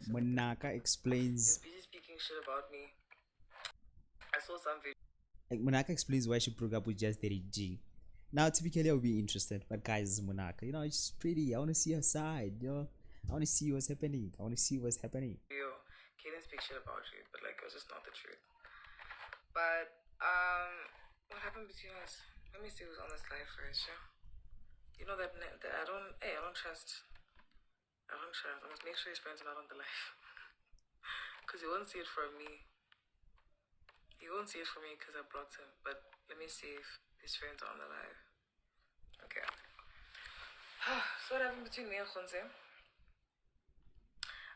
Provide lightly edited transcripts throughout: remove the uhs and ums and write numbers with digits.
Munaka explains. He's busy speaking shit about me. I saw some video. Like Munaka explains why she broke up with JustDaddy G. Now, typically, I would be interested, but guys, Munaka, it's pretty. I want to see her side. I want to see what's happening. I want to see what's happening. Kaden speaks shit about you, but like it was just not the truth. But what happened between us? Let me see who's on this live first, yeah. You know that I don't trust. I must make sure his friends are not on the live. Because he won't see it from me. He won't see it from me because I blocked him. But let me see if his friends are on the live. Okay. So what happened between me and Khonse?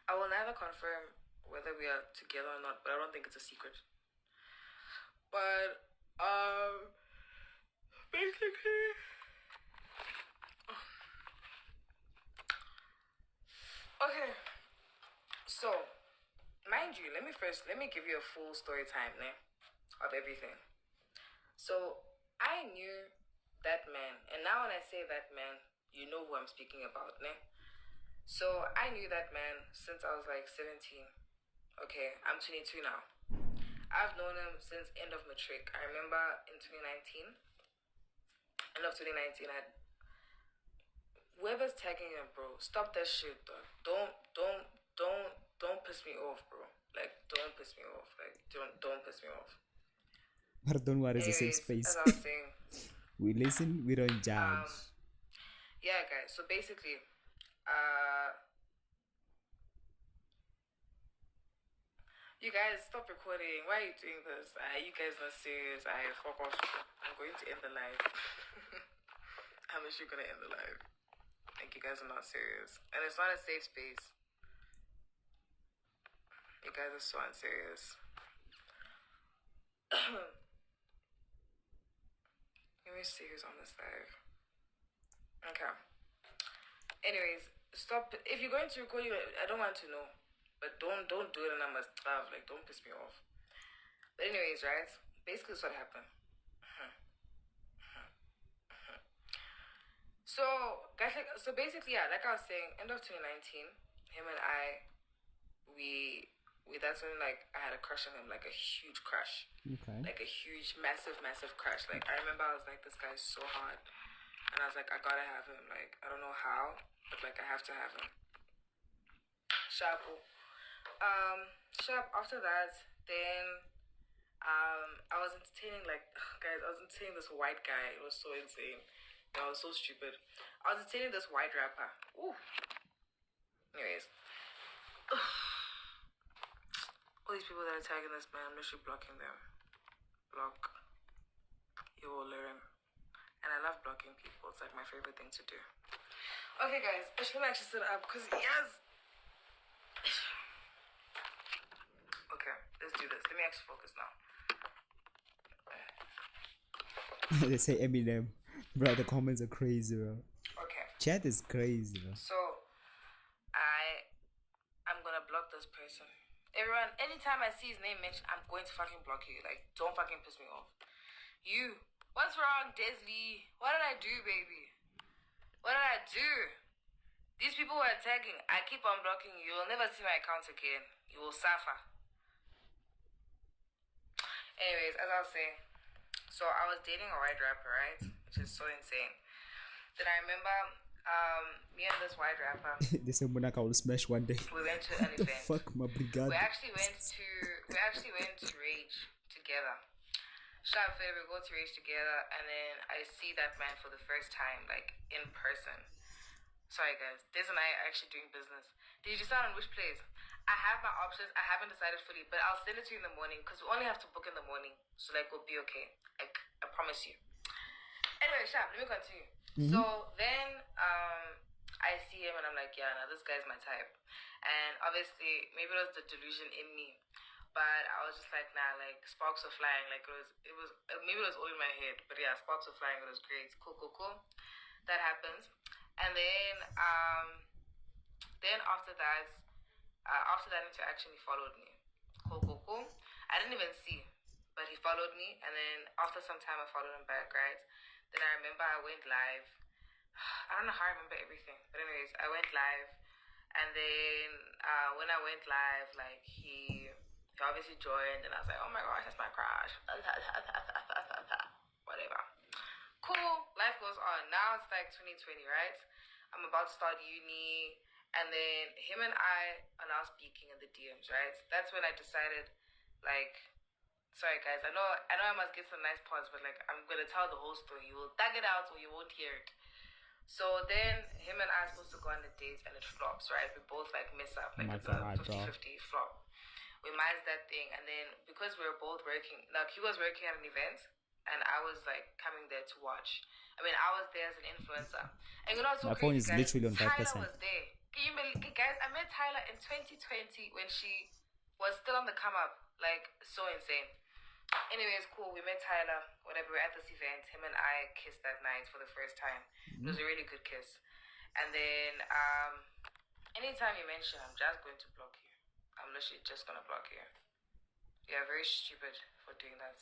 I will never confirm whether we are together or not, but I don't think it's a secret. But basically, okay. So, mind you, let me give you a full story time, of everything. So, I knew that man, and now when I say that man, you know who I'm speaking about, So, I knew that man since I was like 17. Okay, I'm 22 now. I've known him since end of matric. I remember in 2019, end of 2019, whoever's tagging him, bro, stop that shit, though. Don't piss me off, bro. Like, don't piss me off. Like, don't piss me off. But don't worry, it's a safe space. As I was saying, we listen, we don't judge. Yeah, guys. So basically, you guys stop recording. Why are you doing this? You guys not serious. Fuck off. I'm going to end the live. How much you gonna end the live? Like, you guys are not serious, and it's not a safe space. You guys are so unserious. Let me see who's on this live. Okay. Anyways, stop. If you're going to record, I don't want to know. But don't do it and I must have. Like, don't piss me off. But anyways, right? Basically, that's what happened. So, guys, so basically, yeah, like I was saying, end of 2019, him and I, we that's when, like, I had a crush on him, like a huge crush. Okay. Like a huge, massive crush. Like, I remember I was like, this guy's so hot. And I was like, I gotta have him. Like, I don't know how, but like, I have to have him. Sharp. After that, then I was entertaining, like, guys, I was entertaining this white guy. It was so insane. I was so stupid. I was entertaining this white rapper. Ooh. Anyways. All these people that are tagging this man, I'm literally blocking them. Block. You will learn. And I love blocking people. It's like my favorite thing to do. Okay, guys, I should actually sit up because yes. Okay, let's do this. Let me actually focus now. They say Eminem. Bro, the comments are crazy, bro. Okay. Chat is crazy, bro. So, I'm gonna block this person. Everyone, anytime I see his name mentioned, I'm going to fucking block you. Like, don't fucking piss me off. You, what's wrong, Desley? What did I do, baby? What did I do? These people were tagging. I keep on blocking you. You'll never see my account again. You will suffer. Anyways, as I was saying, so I was dating a white rapper, right? Which is so insane. Then I remember me and this white rapper. They said Munaka will smash one day. We went to an What the event. fuck, my brigade? We actually went to Rage together. Shout out, we go to Rage together, and then I see that man for the first time, like in person. Sorry guys, Des and I are actually doing business. Did you decide on which place? I have my options. I haven't decided fully, but I'll send it to you in the morning because we only have to book in the morning, so like we'll be okay. Like, I promise you. Anyway, Shab, let me continue. So then I see him and I'm like, yeah, no, this guy's my type. And obviously, maybe it was the delusion in me, but I was just like, nah, like sparks were flying. Like it was maybe it was all in my head, but yeah, sparks were flying. It was great. Cool. That happens. And then after that interaction, he followed me. Cool. I didn't even see, but he followed me. And then after some time, I followed him back, right? Then I remember I went live. I don't know how I remember everything, but anyways, I went live, And then when I went live, like he obviously joined, and I was like, oh my gosh, that's my crush. Whatever. Cool. Life goes on. Now it's like 2020, right? I'm about to start uni, and then him and I are now speaking in the DMs, right? That's when I decided, like, sorry guys, I know I must get some nice parts, but like I'm gonna tell the whole story. You will tag it out or you won't hear it. So then him and I are supposed to go on a date and it flops, right? We both like mess up, like it's a 50-50 flop. We managed that thing, and then because we were both working, like he was working at an event and I was like coming there to watch. I mean, I was there as an influencer. And you know what's so My phone crazy, is guys? literally on 5%. Tyler was there. Can you believe, guys? I met Tyler in 2020 when she was still on the come up, like so insane. Anyways, cool. We met Tyler. Whatever. We're at this event. Him and I kissed that night for the first time. It was a really good kiss. And then, anytime you mention, I'm just going to block you. I'm literally just gonna block you. You're very stupid for doing that.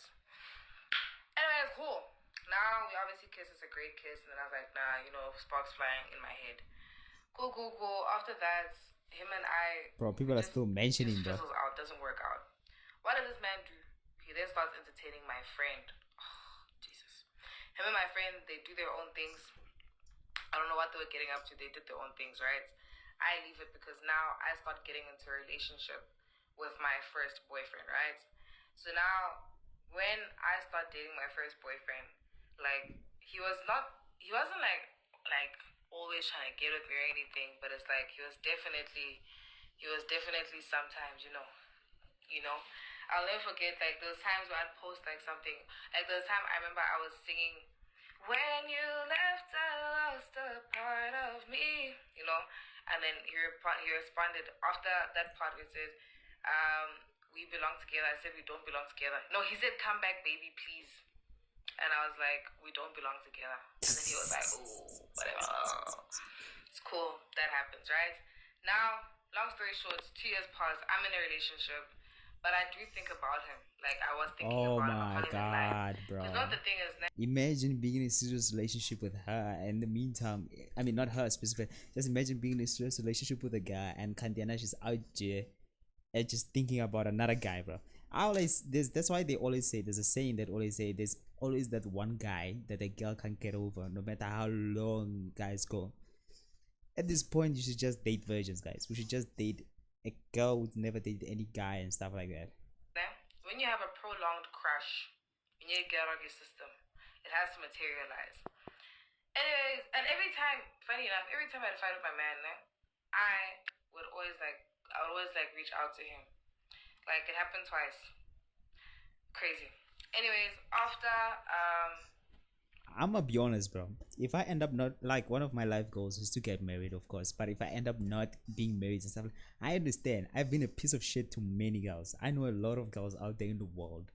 Anyways, cool. Now we obviously kiss. It's a great kiss. And then I was like, nah, you know, sparks flying in my head. Cool. After that, him and I. Bro, people are still mentioning, bro. Fizzles out. Doesn't work out. What does this man do? He then starts entertaining my friend. Oh, Jesus. Him and my friend, they do their own things. I don't know what they were getting up to. They did their own things, right? I leave it because now I start getting into a relationship with my first boyfriend, right? So now, when I start dating my first boyfriend, like, he wasn't like always trying to get with me or anything, but it's like, he was definitely sometimes, you know, I'll never forget, like, those times where I'd post, like, something. Like, there was time I remember I was singing, when you left, I lost a part of me, you know? And then he responded, after that part, it said, we belong together. I said, we don't belong together. No, he said, come back, baby, please. And I was like, we don't belong together. And then he was like, ooh, whatever. It's cool. That happens, right? Now, long story short, 2 years passed. I'm in a relationship. But I do think about him. Like, I was thinking about him. Oh my god, bro. You know, the thing is, imagine being in a serious relationship with her, and in the meantime, I mean, not her specifically, just imagine being in a serious relationship with a guy, and Kandiana is out there and just thinking about another guy, bro. That's why they always say, there's a saying that always say, there's always that one guy that a girl can't get over, no matter how long guys go. At this point, you should just date virgins, guys. We should just date a girl who's never dated any guy and stuff like that. When you have a prolonged crush, you need to get out of your system. It has to materialize. Anyways, and every time, funny enough, every time I'd fight with my man, I would always reach out to him. Like, it happened twice. Crazy. Anyways, after I'm gonna be honest, bro. If I end up not, like, one of my life goals is to get married, of course. But if I end up not being married and stuff, I understand. I've been a piece of shit to many girls. I know a lot of girls out there in the world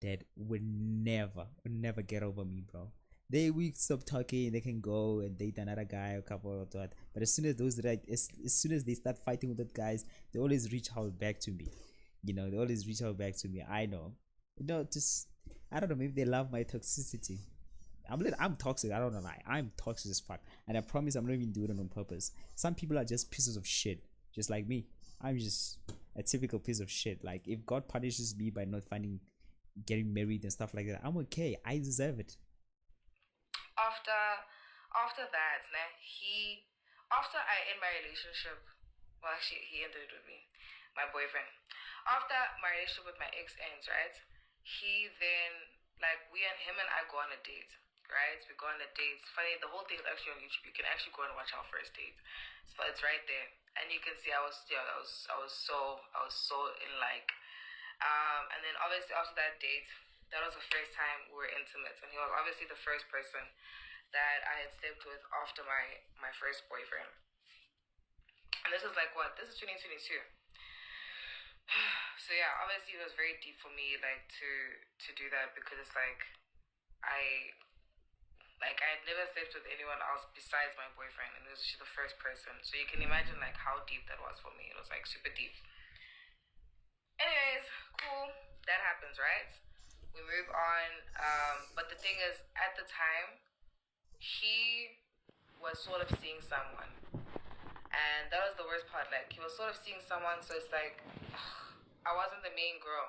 that would never get over me, bro. They will stop talking. They can go and date another guy, a couple of that. But as soon as as soon as they start fighting with that guys, they always reach out back to me. You know, they always reach out back to me. I know. You know, just I don't know. Maybe they love my toxicity. I'm toxic. I don't know lie. I'm toxic as fuck, and I promise I'm not even doing it on purpose. Some people are just pieces of shit, just like me. I'm just a typical piece of shit. Like, if God punishes me by not getting married and stuff like that, I'm okay. I deserve it. After that, after I end my relationship, well, actually, he ended it with me, my boyfriend. After my relationship with my ex ends, right? He then, like, him and I go on a date. Right, we go on a date. Funny, the whole thing is actually on YouTube. You can actually go and watch our first date. So it's right there, and you can see I was so in like, and then obviously after that date, that was the first time we were intimate, and he was obviously the first person that I had slept with after my first boyfriend. And this is like what? This is 2022. So yeah, obviously it was very deep for me, like, to do that, because it's like I had never slept with anyone else besides my boyfriend, and it was just the first person. So you can imagine, like, how deep that was for me. It was, like, super deep. Anyways, cool. That happens, right? We move on. But the thing is, at the time, he was sort of seeing someone. And that was the worst part. Like, he was sort of seeing someone, so it's like, I wasn't the main girl.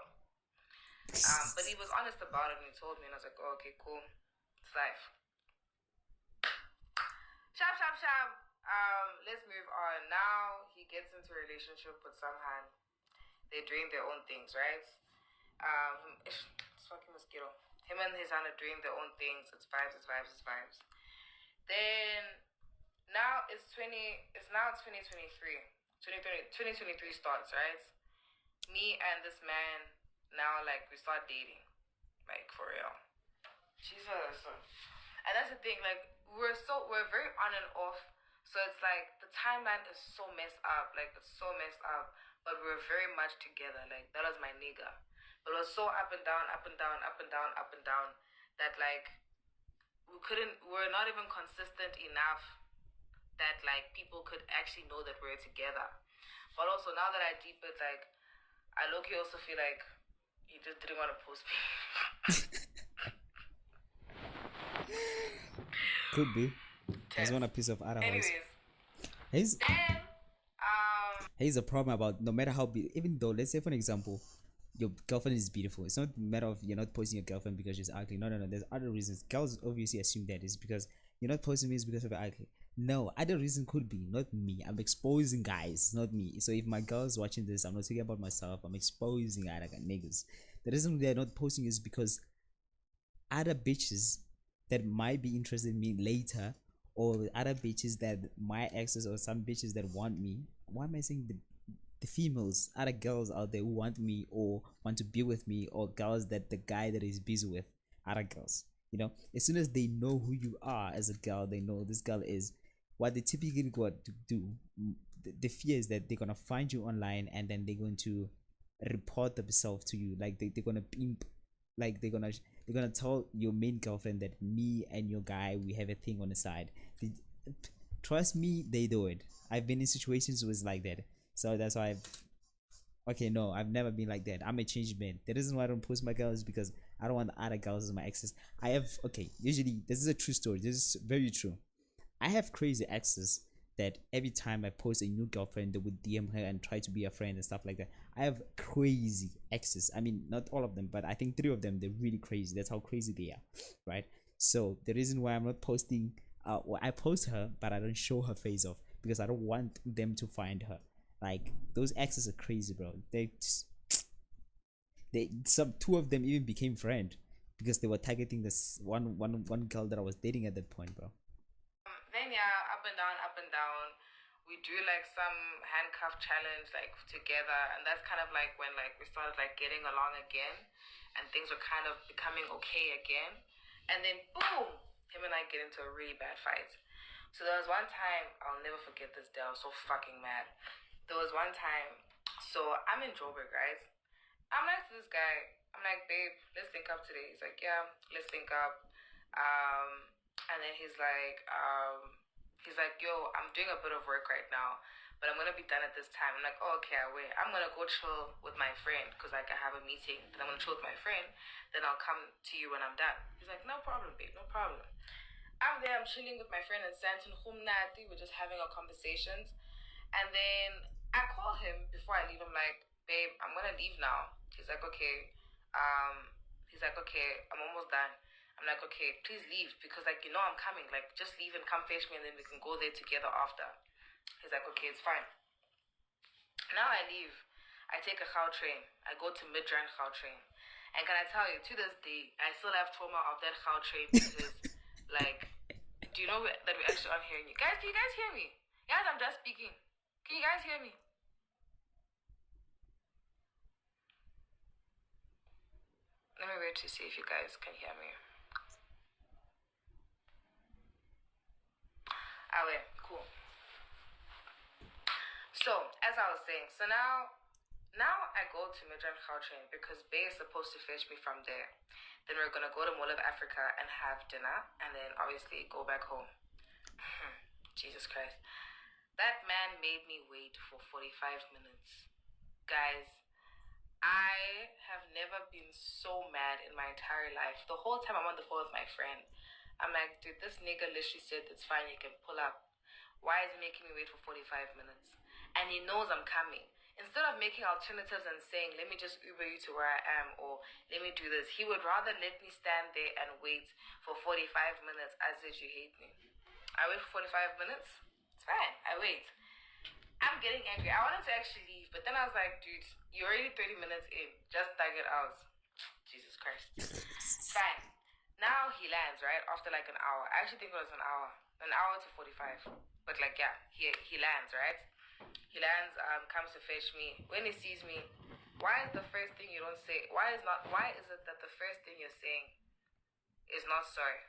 But he was honest about it, and he told me, and I was like, oh, okay, cool. It's life. Sharp, sharp, sharp. Let's move on. Now he gets into a relationship with some hand. They're doing their own things, right? It's fucking mosquito. Him and his hand are doing their own things. It's vibes, it's vibes, it's vibes. Then now it's 2023. 2023 starts, right? Me and this man now, like, we start dating, like, for real. Jesus. And that's the thing, like, we're very on and off. So it's like the timeline is so messed up, like it's so messed up. But we're very much together. Like, that was my nigga. But it was so up and down, up and down, up and down, up and down, that like we're not even consistent enough that like people could actually know that we're together. But also now that I deep it, like, I low-key also feel like he just didn't want to post me. Could be. Just want a piece of other Anyways, He's then here's a problem about no matter how even though, let's say for an example, your girlfriend is beautiful. It's not a matter of you're not posting your girlfriend because she's ugly. No, no, no. There's other reasons. Girls obviously assume that it's because you're not posting me is because of you're ugly. No, other reason could be not me. I'm exposing guys, not me. So if my girl's watching this, I'm not talking about myself. I'm exposing other niggas. The reason they're not posting is because other bitches that might be interested in me later, or other bitches that my exes, or some bitches that want me. Why am I saying the females, other girls out there who want me or want to be with me, or girls that the guy that is busy with, other girls, as soon as they know who you are as a girl, they know this girl is what they typically go to do. The fear is that they're gonna find you online and then they're going to report themselves to you, like they're gonna pimp, like they're gonna tell your main girlfriend that me and your guy, we have a thing on the side. Trust me, they do it. I've been in situations where it's like that. So that's why I've never been like that. I'm a changed man. The reason why I don't post my girls is because I don't want the other girls as my exes. Usually this is a true story. This is very true. I have crazy exes that every time I post a new girlfriend, they would DM her and try to be a friend and stuff like that. I have crazy exes. I mean, not all of them, but I think 3 of them, they're really crazy. That's how crazy they are, right? So the reason why I'm not posting, I post her, but I don't show her face off because I don't want them to find her. Like, those exes are crazy, bro. Some 2 of them even became friend because they were targeting this one girl that I was dating at that point, bro. Then yeah, up and down, up and down. We do like some handcuff challenge like together, and that's kind of like when like we started like getting along again, and things were kind of becoming okay again. And then boom, him and I get into a really bad fight. So there was one time, I'll never forget this day. I was so fucking mad. There was one time, so I'm in Joburg, right? I'm next to this guy. I'm like, babe, let's link up today. He's like, yeah, let's link up. And then he's like, yo, I'm doing a bit of work right now, but I'm gonna be done at this time. I'm like, oh, okay, I wait. I'm gonna go chill with my friend because like I have a meeting. Then I'm gonna chill with my friend. Then I'll come to you when I'm done. He's like, no problem, babe, no problem. I'm there. I'm chilling with my friend in Santon Humnati. We're just having our conversations, and then I call him before I leave. I'm like, babe, I'm gonna leave now. He's like, okay. I'm almost done. I'm like, okay, please leave because like I'm coming. Like, just leave and come fetch me, and then we can go there together after. He's like, okay, it's fine. Now I leave. I take a Gau train. I go to Midrand Gau train, and can I tell you, to this day, I still have trauma of that Gau train because, like, do you know that we're actually on hearing you guys? Can you guys hear me? Guys, I'm just speaking. Can you guys hear me? Let me wait to see if you guys can hear me. Ah, wait, cool. So, as I was saying, now I go to Midrand Gau train because Bay is supposed to fetch me from there. Then we're gonna go to Mall of Africa and have dinner, and then obviously go back home. Jesus Christ. That man made me wait for 45 minutes. Guys, I have never been so mad in my entire life. The whole time I'm on the phone with my friend, I'm like, dude, this nigga literally said it's fine, you can pull up. Why is he making me wait for 45 minutes? And he knows I'm coming. Instead of making alternatives and saying, let me just Uber you to where I am, or let me do this, he would rather let me stand there and wait for 45 minutes as if you hate me. I wait for 45 minutes. It's fine. I wait. I'm getting angry. I wanted to actually leave, but then I was like, dude, you're already 30 minutes in. Just tag it out. Jesus Christ. Fine. Now he lands, right? After like an hour. I actually think it was an hour. An hour to 45. But like, yeah, he lands, right? He lands, comes to fetch me. When he sees me, why is the first thing you don't say? Why is it that the first thing you're saying is not sorry?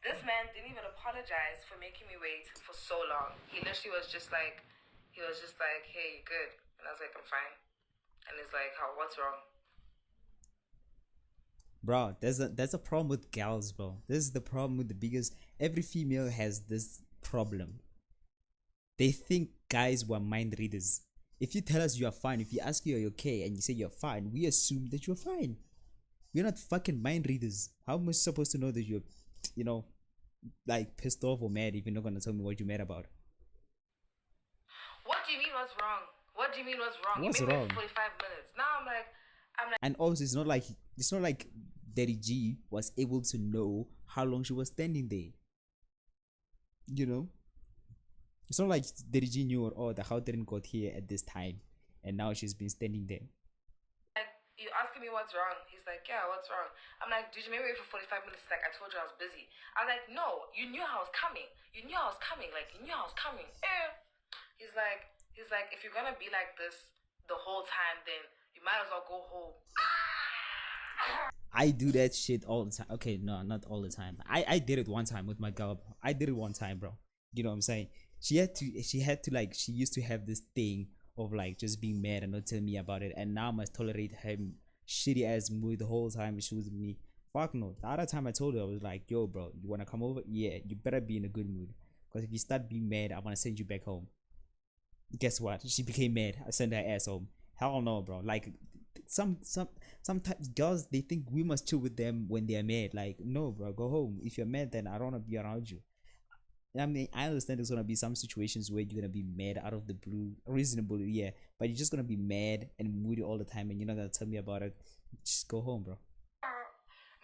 This man didn't even apologize for making me wait for so long. He literally was just like, hey, you good? And I was like, I'm fine. And he's like, how? What's wrong? Bro, there's a problem with gals, bro. This is the problem with the biggest. Every female has this problem. They think guys were mind readers. If you tell us you are fine, if you ask you are you okay and you say you're fine, we assume that you're fine. We're not fucking mind readers. How am I supposed to know that you're, you know, like pissed off or mad if you're not gonna tell me what you're mad about? What do you mean what's wrong? What do you mean what's wrong? What's you made wrong? Me 45 minutes. Now I'm like. And also it's not like Daddy G was able to know how long she was standing there. You know? It's not like Daddy G knew, oh, the house didn't got here at this time and now she's been standing there. Like, you asking me what's wrong? He's like, yeah, what's wrong? I'm like, did you maybe wait for 45 minutes? He's like, I told you I was busy. I was like, no, you knew I was coming. You knew I was coming. Like, you knew I was coming. He's like, if you're gonna be like this the whole time, then you might as well go home. I do that shit all the time. Okay, no, not all the time. I did it one time with my girl. I did it one time, bro. You know what I'm saying? She had to like, she used to have this thing of like just being mad and not telling me about it, and now I must tolerate her shitty ass mood the whole time she was with me. Fuck no. The other time I told her, I was like, yo, bro, you wanna come over? Yeah, you better be in a good mood, because if you start being mad, I wanna send you back home. Guess what? She became mad. I sent her ass home. Hell no, bro. Like, sometimes girls, they think we must chill with them when they're mad. Like, no, bro, go home. If you're mad, then I don't want to be around you. I mean, I understand there's gonna be some situations where you're gonna be mad out of the blue, reasonable, yeah, but you're just gonna be mad and moody all the time, and you're not gonna tell me about it. Just go home, bro.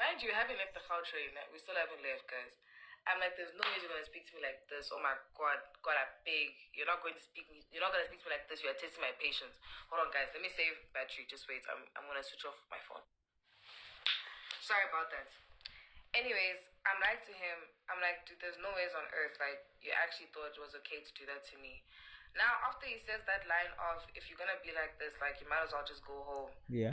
Mind you, haven't left the culture yet. We still haven't left, guys. I'm like, there's no way you're gonna speak to me like this. Oh my god, God, I beg. You're not gonna speak to me like this. You're testing my patience. Hold on, guys. Let me save battery. Just wait. I'm gonna switch off my phone. Sorry about that. Anyways, I'm like to him, I'm like, dude, there's no ways on earth, like, you actually thought it was okay to do that to me. Now, after he says that line of, if you're gonna be like this, like, you might as well just go home. Yeah.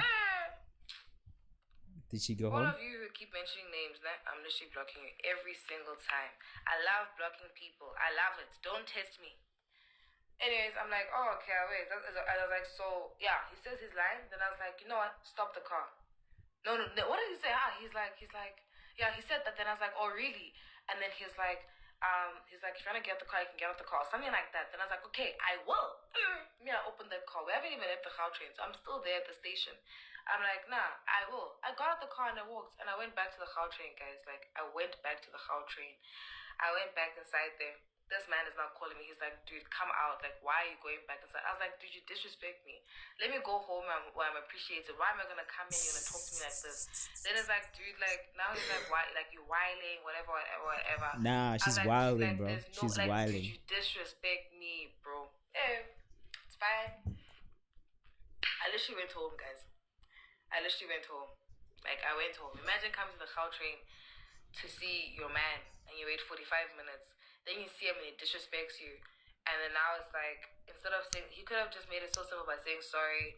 Did she go All home? of you who keep mentioning names, I'm literally blocking you every single time. I love blocking people. I love it. Don't test me. Anyways, I'm like, oh, okay, wait. I was like, so, yeah, he says his line. Then I was like, you know what? Stop the car. No. What did he say? He's like, yeah, he said that. Then I was like, oh, really? And then he's like, if you want to get out the car, you can get out the car. Something like that. Then I was like, okay, I will. I opened the car. We haven't even left the Gautrain, so I'm still there at the station. I'm like, nah, I will. I got out the car and I walked. And I went back to the Gautrain, guys. Like, I went back to the Gautrain. I went back inside there. This man is not calling me. He's like, dude, come out. Like, why are you going back inside? I was like, dude, you disrespect me. Let me go home where I'm appreciated. Why am I gonna come in? You're gonna talk to me like this? Then it's like, dude, like, now he's like, why? Like, you whining, whatever. Nah, she's like, wilding, dude, like, bro. She's like, wilding. Dude, you disrespect me, bro. It's fine. I literally went home, guys. I literally went home. Like, I went home. Imagine coming to the Gautrain to see your man and you wait 45 minutes. Then you see him and he disrespects you. And then now it's like, instead of saying, he could have just made it so simple by saying sorry,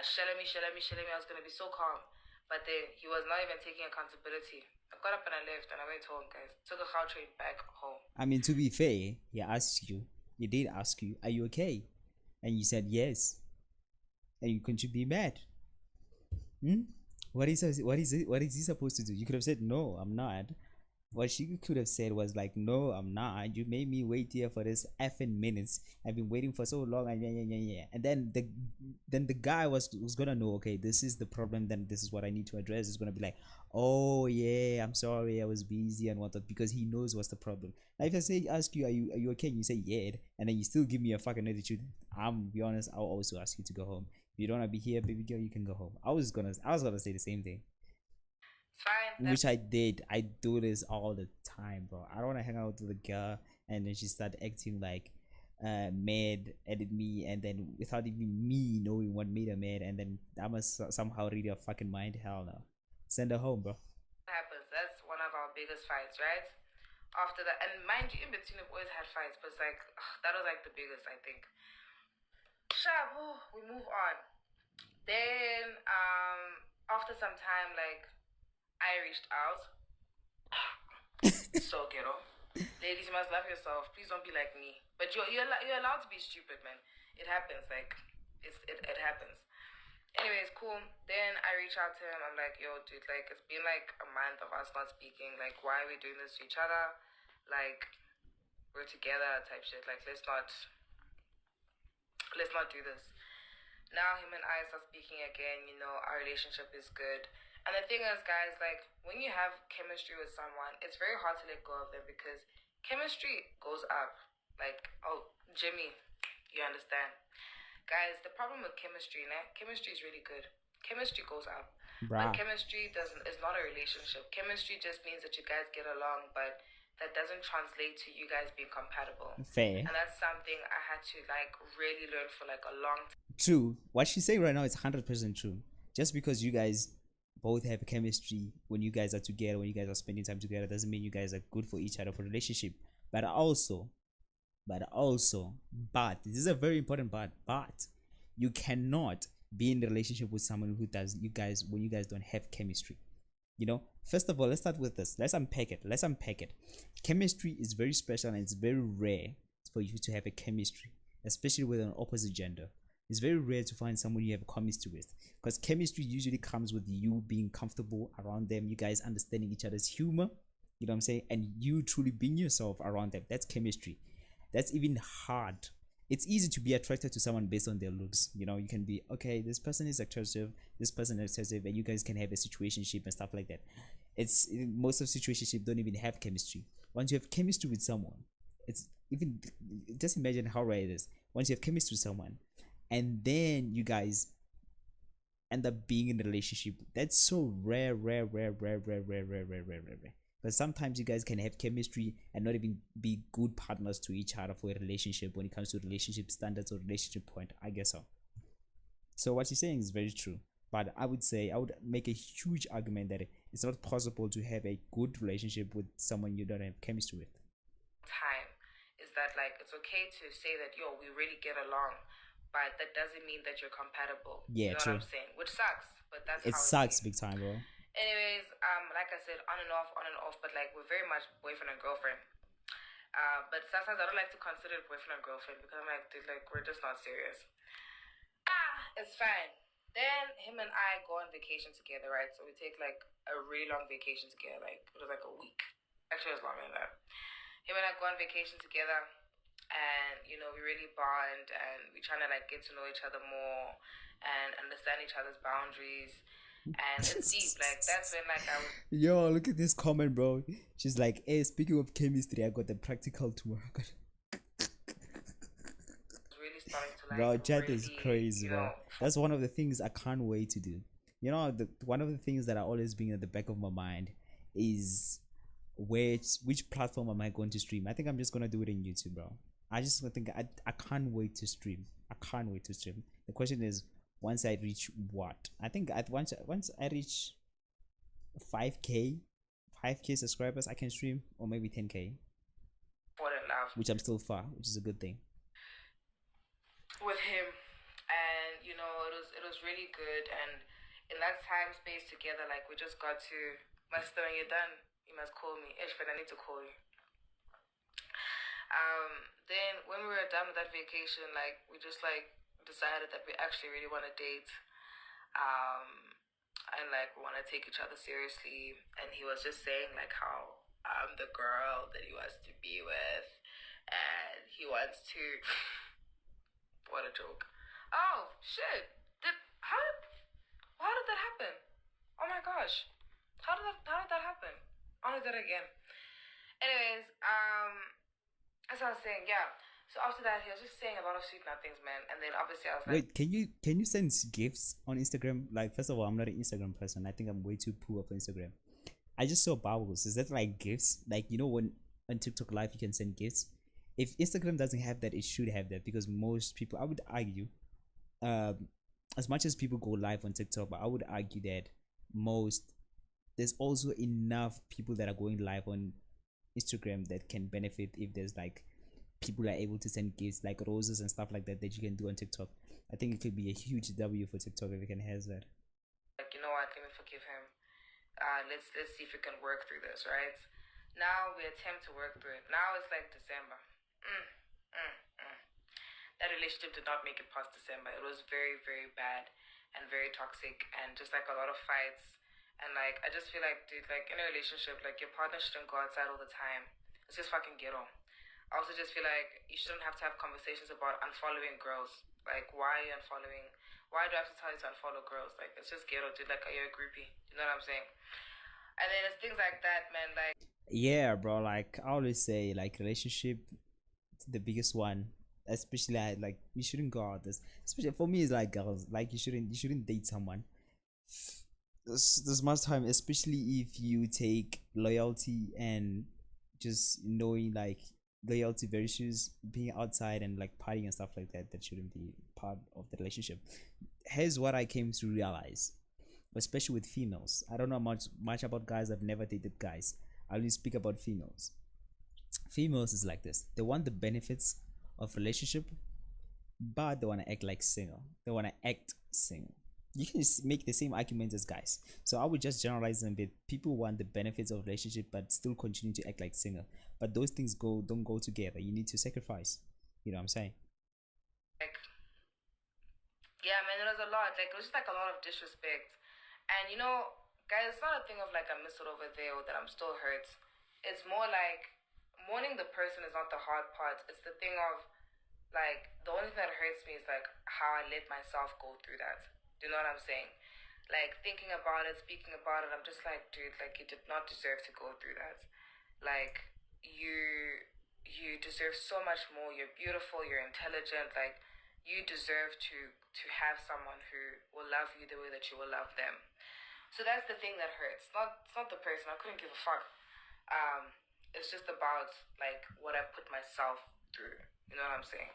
shelling me, I was going to be so calm. But then he was not even taking accountability. I got up and I left and I went home, guys. Took a Gautrain back home. I mean, to be fair, he did ask you, are you okay? And you said yes. And you couldn't be mad. What is he supposed to do? You could have said, no, I'm not. What she could have said was like, "No, I'm not. You made me wait here for this effing minutes. I've been waiting for so long." And yeah. And then the guy was gonna know. Okay, this is the problem. Then this is what I need to address. It's gonna be like, "Oh yeah, I'm sorry, I was busy and whatnot," because he knows what's the problem. Like if I say ask you, are you okay? And you say yeah, and then you still give me a fucking attitude. I'm be honest. I'll also ask you to go home. If you don't wanna be here, baby girl, you can go home. I was gonna say the same thing, It's fine. which I did. I do this all the time, bro. I don't want to hang out with a girl and then she start acting like mad at me, and then without even me knowing what made her mad, and then I must somehow read her fucking mind. Hell no, send her home, bro. Happens. That's one of our biggest fights, right? After that, and mind you, in between we've always had fights, but it's like that was like the biggest, I think. Shabu, we move on. Then after some time, like I reached out. So ghetto. Ladies, you must love yourself. Please don't be like me. But you're allowed to be stupid, man. It happens. Like it happens. Anyways, cool. Then I reach out to him. I'm like, yo, dude, like it's been like a month of us not speaking. Like, why are we doing this to each other? Like, we're together, type shit. Like, let's not do this. Now him and I start speaking again. You know, our relationship is good. And the thing is, guys, like when you have chemistry with someone, it's very hard to let go of them because chemistry goes up. Like, oh, Jimmy, you understand? Guys, the problem with chemistry, chemistry is really good. Chemistry goes up. But Bruh. chemistry doesn't is not a relationship. Chemistry just means that you guys get along, but that doesn't translate to you guys being compatible. Fair. And that's something I had to like really learn for like a long time. True. What she's saying right now is 100% true. Just because you guys both have chemistry when you guys are together, when you guys are spending time together, doesn't mean you guys are good for each other for relationship. But also, but this is a very important but you cannot be in a relationship with someone who does you guys when you guys don't have chemistry. First of all, let's start with this. Let's unpack it. Chemistry is very special and it's very rare for you to have a chemistry, especially with an opposite gender. It's very rare to find someone you have a chemistry with, because chemistry usually comes with you being comfortable around them, you guys understanding each other's humor, you know what I'm saying, and you truly being yourself around them. That's chemistry. That's even hard. It's easy to be attracted to someone based on their looks. You can be, okay, this person is attractive, this person is attractive, and you guys can have a situationship and stuff like that. It's most of situationship don't even have chemistry. Once you have chemistry with someone, it's even just imagine how rare it is. Once you have chemistry with someone, and then you guys end up being in a relationship, that's so rare. But sometimes you guys can have chemistry and not even be good partners to each other for a relationship when it comes to relationship standards or relationship point. I guess so. So what you're saying is very true. But I would make a huge argument that it's not possible to have a good relationship with someone you don't have chemistry with. Time is that like it's okay to say that yo we really get along, but that doesn't mean that you're compatible. Yeah, you know true. what I'm saying? Which sucks, but that's It how sucks it is. big time, bro. Anyways, like I said, on and off, but like we're very much boyfriend and girlfriend. But sometimes I don't like to consider it boyfriend and girlfriend because I'm like, dude, like we're just not serious. It's fine. Then him and I go on vacation together, right? So we take like a really long vacation together. Like it was like a week. Actually, it was longer than that. Him and I go on vacation together, and we really bond, and we trying to like get to know each other more and understand each other's boundaries. And it's deep. Like that's when like I was Yo, look at this comment, bro. She's like, hey, speaking of chemistry, I got the practical tomorrow. really starting to like Bro, chat is really, crazy, bro. That's one of the things I can't wait to do. One of the things that are always being at the back of my mind is which platform am I going to stream? I think I'm just gonna do it in YouTube, bro. I just think I can't wait to stream. I can't wait to stream. The question is, once I reach what? I think once I reach 5k subscribers, I can stream, or maybe 10k, fall in love which I'm still far, which is a good thing. with him, and it was really good. And in that time space together, like we just got to. My sister, when you're done, you must call me. Ishfan, I need to call you. Then when we were done with that vacation, like we just like decided that we actually really want to date. And like we want to take each other seriously. And he was just saying like how I'm the girl that he wants to be with, and he wants to. What a joke! Oh shit! How did that happen? Oh my gosh! How did that happen? I'll do that again. Anyways, as I was saying, yeah. So after that, he was just saying a lot of sweet nothings, man. And then obviously I was like, Wait, can you send gifts on Instagram? Like, first of all, I'm not an Instagram person. I think I'm way too poor for Instagram. I just saw bubbles. Is that like gifts? Like, when on TikTok Live you can send gifts. If Instagram doesn't have that, it should have that, because most people, I would argue, um, as much as people go live on TikTok, but I would argue that most there's also enough people that are going live on Instagram that can benefit if there's like people are able to send gifts like roses and stuff like that that you can do on TikTok. I think it could be a huge W for TikTok if it can has that. you know what? Let me forgive him. Let's see if we can work through this, right? Now we attempt to work through it. Now it's like December. Mm, mm, mm. That relationship did not make it past December. It was very, very bad and very toxic, and just like a lot of fights. And like, I just feel like, dude, like in a relationship, like your partner shouldn't go outside all the time. It's just fucking ghetto. I also just feel like you shouldn't have to have conversations about unfollowing girls. Like, why are you unfollowing? Why do I have to tell you to unfollow girls? Like, it's just ghetto, dude. Like, you're a groupie. You know what I'm saying? And then it's things like that, man. Like, Yeah, bro. Like I always say, like relationship, the biggest one. Especially like you shouldn't go out this. Especially for me, it's like girls. Like you shouldn't date someone this much time, especially if you take loyalty and just knowing like loyalty versus being outside and like partying and stuff like that. That shouldn't be part of the relationship. Here's what I came to realize, especially with females. I don't know much about guys. I've never dated guys. I only speak about females. Females is like this. They want the benefits of relationship, but they want to act like single. They want to act single. You can just make the same arguments as guys. So I would just generalize them a bit. People want the benefits of relationship but still continue to act like single. But those things don't go together. You need to sacrifice. You know what I'm saying? like, yeah, man, it was a lot. Like, it was just like a lot of disrespect. And you know, guys, it's not a thing of like I miss it over there or that I'm still hurt. It's more like mourning the person is not the hard part. It's the thing of like the only thing that hurts me is like how I let myself go through that. Do you know what I'm saying? Like thinking about it, speaking about it, I'm just like, dude, like you did not deserve to go through that. Like you deserve so much more. You're beautiful, you're intelligent, like you deserve to have someone who will love you the way that you will love them. So that's the thing that hurts. It's not the person. I couldn't give a fuck. It's just about like what I put myself through. You know what I'm saying?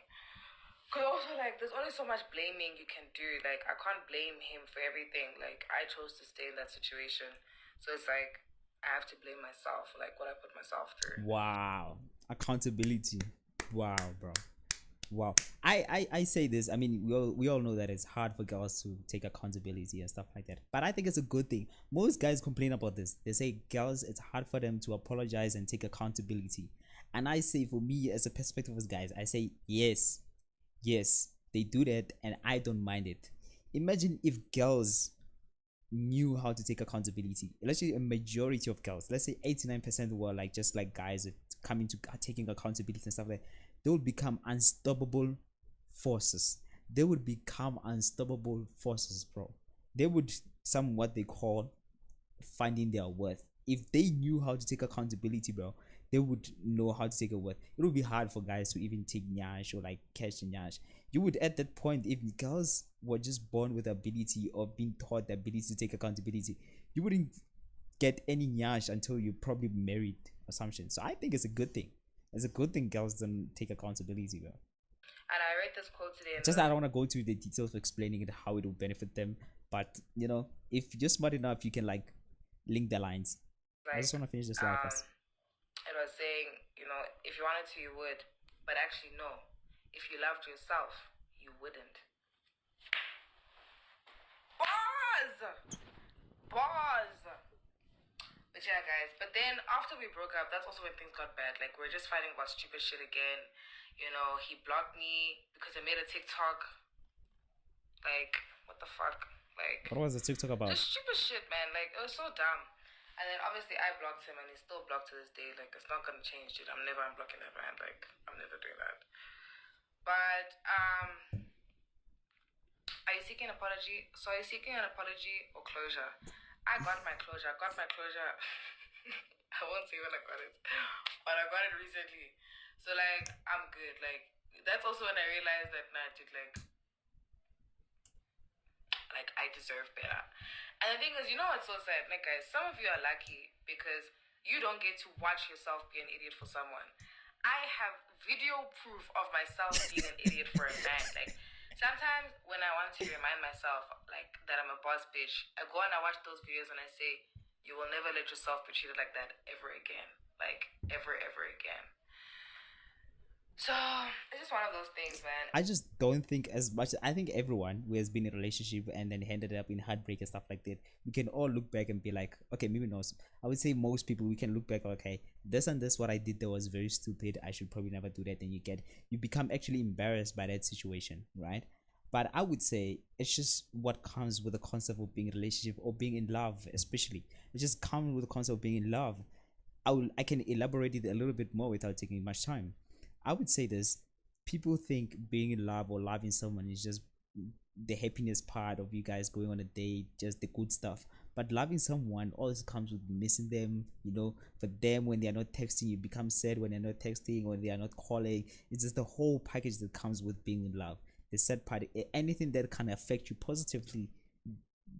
Cause also like there's only so much blaming you can do. Like I can't blame him for everything. Like I chose to stay in that situation. So it's like I have to blame myself for like what I put myself through. Wow. Accountability. Wow, bro. Wow. I say this. I mean, we all know that it's hard for girls to take accountability and stuff like that. But I think it's a good thing. Most guys complain about this. They say girls, it's hard for them to apologize and take accountability. And I say, for me, as a perspective of guys, I say yes, yes, they do that, and I don't mind it. Imagine if girls knew how to take accountability. Let's say a majority of girls, let's say 89% were like just like guys coming to taking accountability and stuff like that. They would become unstoppable forces. They would become unstoppable forces, bro. They would some what they call finding their worth. If they knew how to take accountability, bro, they would know how to take a worth. It would be hard for guys to even take nyash or like catch the nyash. You would at that point, if girls were just born with the ability or being taught the ability to take accountability, you wouldn't get any nyash until you probably married assumption. So I think it's a good thing. It's a good thing girls don't take accountability, bro. And I read this quote today. Just I don't want to go into the details of explaining it how it will benefit them, but if you're smart enough, you can like link the lines. I just want to finish this live first. It was saying, if you wanted to, you would, but actually no. If you loved yourself, you wouldn't. Bars, bars. But yeah, guys. But then after we broke up, that's also when things got bad. Like we're just fighting about stupid shit again. He blocked me because I made a TikTok. Like, what the fuck? Like, What was the TikTok about? just stupid shit, man. Like, it was so dumb. And then obviously I blocked him, and he's still blocked to this day. Like, it's not gonna change, dude. I'm never unblocking that man. Like, I'm never doing that. But are you seeking an apology? So are you seeking an apology or closure? I got my closure. I got my closure. I won't say when I got it, but I got it recently. So like, I'm good. Like, that's also when I realized that nah, dude, like I deserve better. And the thing is, you know what's so sad? Like, guys, some of you are lucky because you don't get to watch yourself be an idiot for someone. I have video proof of myself being an idiot for a man. Like, sometimes when I want to remind myself, like, that I'm a boss bitch, I go and I watch those videos and I say, you will never let yourself be treated like that ever again. Like, ever, ever again. So, it's just one of those things, man. I just don't think as much. I think everyone who has been in a relationship and then ended up in heartbreak and stuff like that, we can all look back and be like, okay, maybe not. I would say most people, we can look back, okay, this and this what I did that was very stupid. I should probably never do that. Then you become actually embarrassed by that situation, right? But I would say it's just what comes with the concept of being in a relationship or being in love, especially. It just comes with the concept of being in love. I can elaborate it a little bit more without taking much time. I would say this: people think being in love or loving someone is just the happiness part of you guys going on a date, just the good stuff. But loving someone always comes with missing them. You know, for them when they are not texting, you become sad when they're not texting or they are not calling. It's just the whole package that comes with being in love. The sad part, anything that can affect you positively,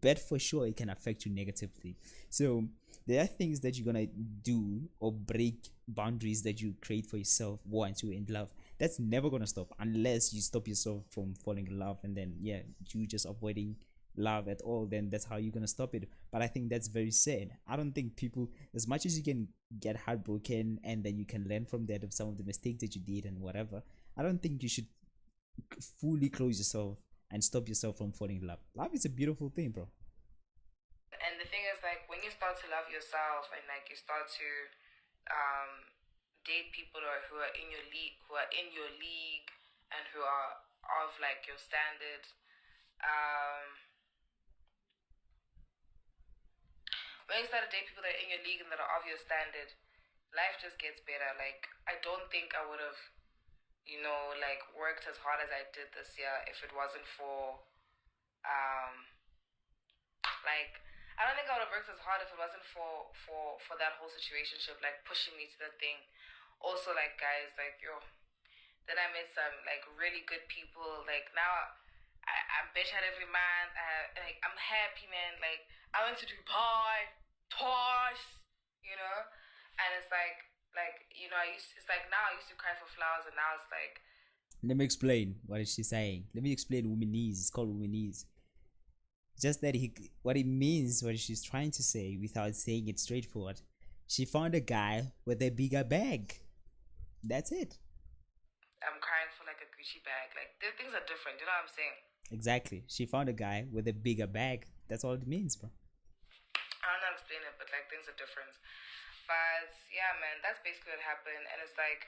but for sure it can affect you negatively. So there are things that you're gonna do or break boundaries that you create for yourself once you're in love. That's never gonna stop unless you stop yourself from falling in love, and then yeah, you just avoiding love at all, then that's how you're gonna stop it. But I think that's very sad. I don't think people, as much as you can get heartbroken and then you can learn from that of some of the mistakes that you did and whatever, I don't think you should fully close yourself and stop yourself from falling in love. Love is a beautiful thing, bro. And the thing is, like, when you start to love yourself and like you start to date people who are in your league, and who are of like your standard, when you start to date people that are in your league and that are of your standard, life just gets better. Like, I don't think I would have, like, worked as hard as I did this year if it wasn't for like, I don't think I would have worked as hard if it wasn't for that whole situationship, like, pushing me to the thing. Also, like, guys, like, yo, then I met some like really good people. Like, now I'm bitch at every man. I'm happy, man. Like, I went to Dubai twice, and it's it's like now I used to cry for flowers, and now it's like, Let me explain what is she saying. Let me explain womanese. It's called womanese. Just that what it means, what she's trying to say without saying it straightforward. She found a guy with a bigger bag. That's it. I'm crying for like a Gucci bag. Like, things are different. You know what I'm saying? Exactly. She found a guy with a bigger bag. That's all it means, bro. I don't know how to explain it, but like, things are different. But yeah, man, that's basically what happened. And it's like,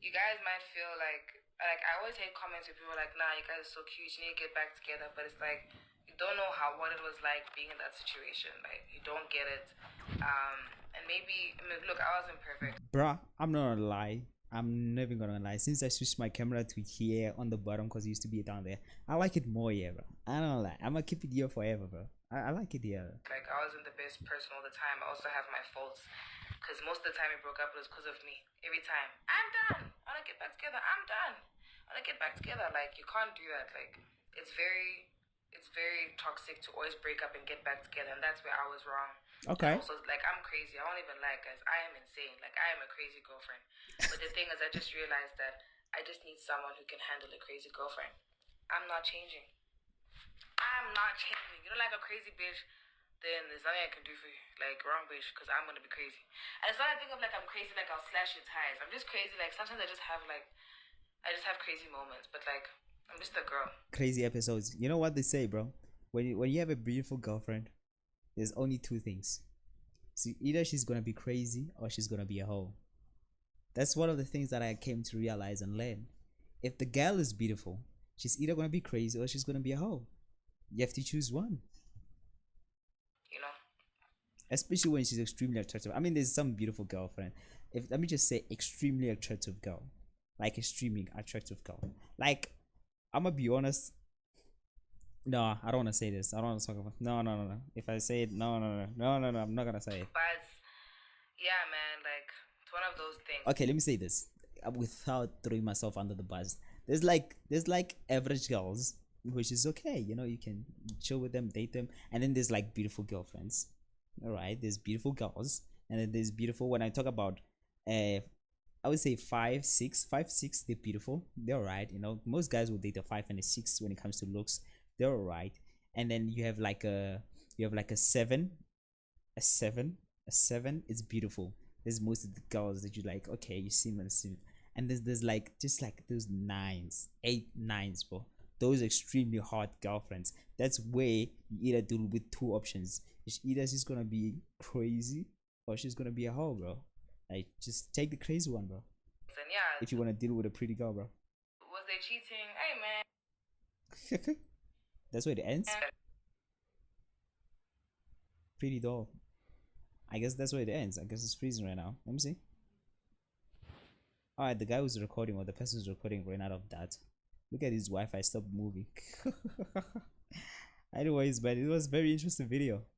you guys might feel like I always hate comments where people are like, nah, you guys are so cute, you need to get back together. But it's like, you don't know what it was like being in that situation. Like, you don't get it. And maybe, I mean, look, I wasn't perfect. Bruh, I'm not gonna lie. I'm never gonna lie. Since I switched my camera to here on the bottom because it used to be down there, I like it more here, bro. I don't lie. I'm gonna keep it here forever, bro. I like it here. Like, I wasn't the best person all the time. I also have my faults. Because most of the time we broke up, it was because of me. Every time, I'm done. I want to get back together. I'm done. I want to get back together. Like, you can't do that. Like, it's very toxic to always break up and get back together. And that's where I was wrong. Okay. And also, like, I'm crazy. I won't even lie, guys. I am insane. Like, I am a crazy girlfriend. But the thing is, I just realized that I just need someone who can handle a crazy girlfriend. I'm not changing. I'm not changing. You don't like a crazy bitch, then there's nothing I can do for you. Like, wrong bitch, because I'm gonna be crazy. And it's not a thing of like I'm crazy, like I'll slash your tires. I'm just crazy. Like, sometimes I just have crazy moments. But like, I'm just a girl. Crazy episodes. You know what they say, bro? When you have a beautiful girlfriend, there's only two things. So either she's gonna be crazy or she's gonna be a hoe. That's one of the things that I came to realize and learn. If the girl is beautiful, she's either gonna be crazy or she's gonna be a hoe. You have to choose one. You know. especially when she's extremely attractive. I mean, there's some beautiful girlfriend. If let me just say, extremely attractive girl, like extremely attractive girl. Like, I'm gonna be honest. No, I don't want to say this. I don't want to talk about. No, no, no, no. If I say it, no, no, no, no, no, no. I'm not gonna say it. But yeah, man, like it's one of those things. Okay, let me say this without throwing myself under the bus. There's like average girls, which is okay. You know, you can chill with them, date them, and then there's like beautiful girlfriends. All right, there's beautiful girls, and then there's beautiful. When I talk about, I would say 5, 6, 5, 6. They're beautiful. They're alright. You know, most guys will date a 5 and a 6 when it comes to looks. They're alright. And then you have like a seven. It's beautiful. There's most of the girls that you like. Okay, you see them, and there's like just like those nines, 8, 9s, bro. Those extremely hot girlfriends. That's where you either deal with two options. Either she's gonna be crazy or she's gonna be a hoe, bro. Like, just take the crazy one, bro. And yeah, If you want to deal with a pretty girl, bro. was they cheating? Hey, man. That's where it ends. Pretty doll. I guess that's where it ends. I guess it's freezing right now. Let me see. Alright, the guy who's recording, or the person who's recording, ran out of data. Look at his Wi-Fi. Stop moving. Anyways, but it was a very interesting video.